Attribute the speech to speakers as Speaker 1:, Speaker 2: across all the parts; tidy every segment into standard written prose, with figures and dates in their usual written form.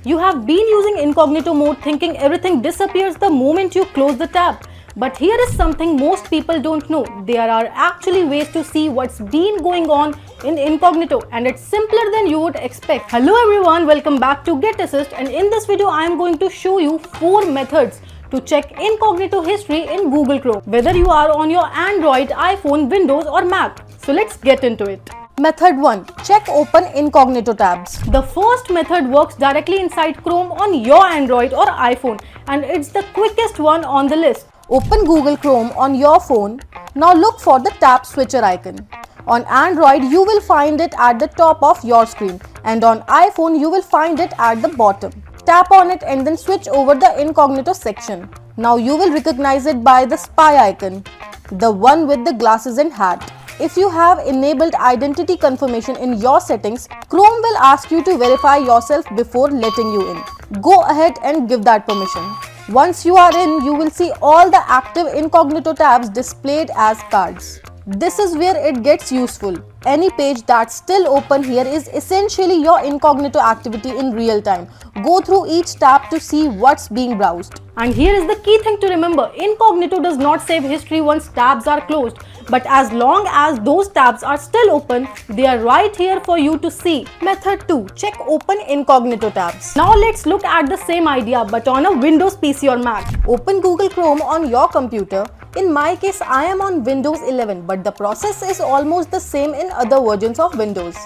Speaker 1: You have been using incognito mode thinking everything disappears the moment you close the tab. But here is something most people don't know. There are actually ways to see what's been going on in incognito, and it's simpler than you would expect. Hello everyone, welcome back to GetAssist, and in this video I am going to show you 4 methods to check incognito history in Google Chrome, whether you are on your Android, iPhone, Windows or Mac. So let's get into it.
Speaker 2: Method 1. Check open incognito tabs.
Speaker 1: The first method works directly inside Chrome on your Android or iPhone, and it's the quickest one on the list.
Speaker 2: Open Google Chrome on your phone. Now look for the tab switcher icon. On Android, you will find it at the top of your screen, and on iPhone, you will find it at the bottom. Tap on it and then switch over the incognito section. Now you will recognize it by the spy icon, the one with the glasses and hat. If you have enabled identity confirmation in your settings, Chrome will ask you to verify yourself before letting you in. Go ahead and give that permission. Once you are in, you will see all the active incognito tabs displayed as cards. This is where it gets useful. Any page that's still open here is essentially your incognito activity in real time. Go through each tab to see what's being browsed.
Speaker 1: And here is the key thing to remember. Incognito does not save history once tabs are closed. But as long as those tabs are still open, they are right here for you to see.
Speaker 2: Method 2. Check open incognito tabs.
Speaker 1: Now let's look at the same idea but on a Windows PC or Mac.
Speaker 2: Open Google Chrome on your computer. In my case, I am on Windows 11, but the process is almost the same in other versions of Windows.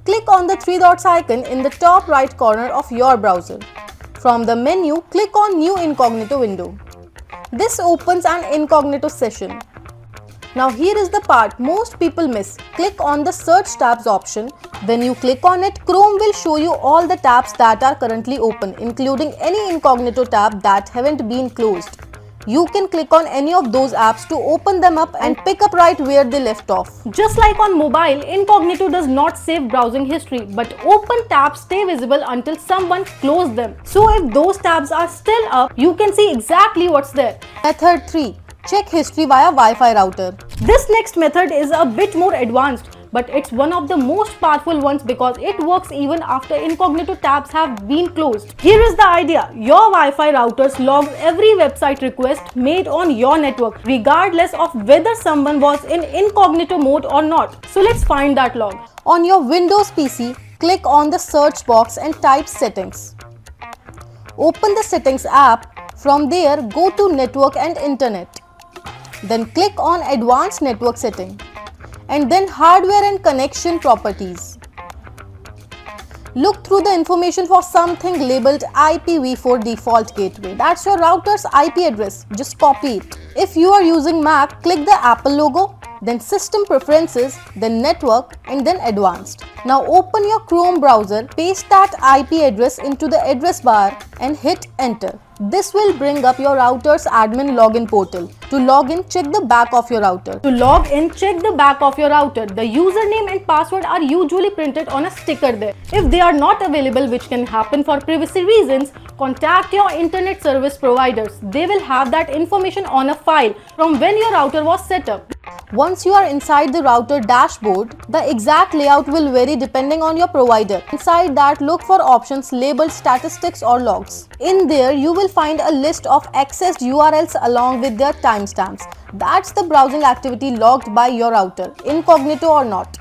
Speaker 2: Click on the 3 dots icon in the top right corner of your browser. From the menu, click on New Incognito window. This opens an incognito session. Now here is the part most people miss. Click on the Search tabs option. When you click on it, Chrome will show you all the tabs that are currently open, including any incognito tab that haven't been closed. You can click on any of those apps to open them up and pick up right where they left off.
Speaker 1: Just like on mobile, incognito does not save browsing history, but open tabs stay visible until someone closes them. So if those tabs are still up, you can see exactly what's there.
Speaker 2: Method 3. Check history via Wi-Fi router.
Speaker 1: This next method is a bit more advanced, but it's one of the most powerful ones because it works even after incognito tabs have been closed. Here is the idea. Your Wi-Fi routers logs every website request made on your network, regardless of whether someone was in incognito mode or not. So let's find that log.
Speaker 2: On your Windows PC, click on the search box and type settings. Open the settings app. From there, go to network and internet. Then click on advanced network setting and then hardware and connection properties. Look through the information for something labeled IPv4 default gateway. That's your router's IP address. Just copy it. If you are using Mac, click the Apple logo, then System Preferences, then Network and then Advanced. Now open your Chrome browser, paste that IP address into the address bar and hit enter. This will bring up your router's admin login portal. To log in, check the back of your router.
Speaker 1: To log in, check the back of your router. The username and password are usually printed on a sticker there. If they are not available, which can happen for privacy reasons, contact your internet service providers. They will have that information on a file from when your router was set up.
Speaker 2: Once you are inside the router dashboard, the exact layout will vary depending on your provider. Inside that, look for options labeled statistics or logs. In there, you will find a list of accessed URLs along with their timestamps. That's the browsing activity logged by your router, incognito or not.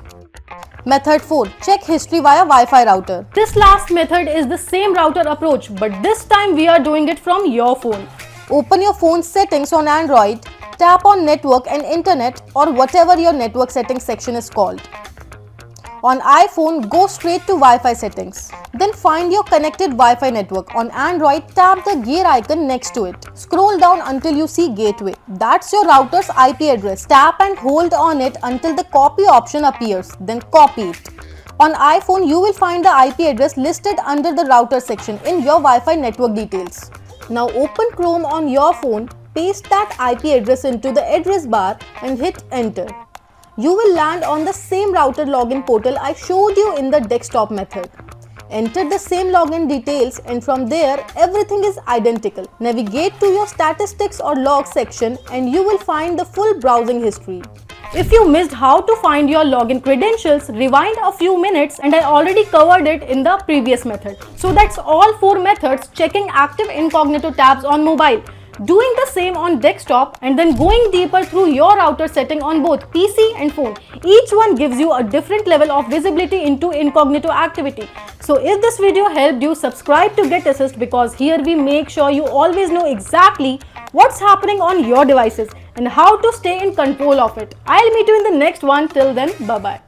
Speaker 2: Method 4. Check history via Wi-Fi router.
Speaker 1: This last method is the same router approach, but this time we are doing it from your phone.
Speaker 2: Open your phone's settings on Android. Tap on network and internet or whatever your network settings section is called. On iPhone, go straight to Wi-Fi settings. Then find your connected Wi-Fi network. On Android, tap the gear icon next to it. Scroll down until you see gateway. That's your router's IP address. Tap and hold on it until the copy option appears. Then copy it. On iPhone, you will find the IP address listed under the router section in your Wi-Fi network details. Now open Chrome on your phone. Paste that IP address into the address bar and hit enter. You will land on the same router login portal I showed you in the desktop method. Enter the same login details and from there everything is identical. Navigate to your statistics or log section and you will find the full browsing history.
Speaker 1: If you missed how to find your login credentials, rewind a few minutes and I already covered it in the previous method. So that's all 4 methods checking active incognito tabs on mobile. Doing the same on desktop and then going deeper through your router setting on both PC and phone. Each one gives you a different level of visibility into incognito activity. So if this video helped you, subscribe to GetAssist because here we make sure you always know exactly what's happening on your devices and how to stay in control of it. I'll meet you in the next one. Till then, bye-bye.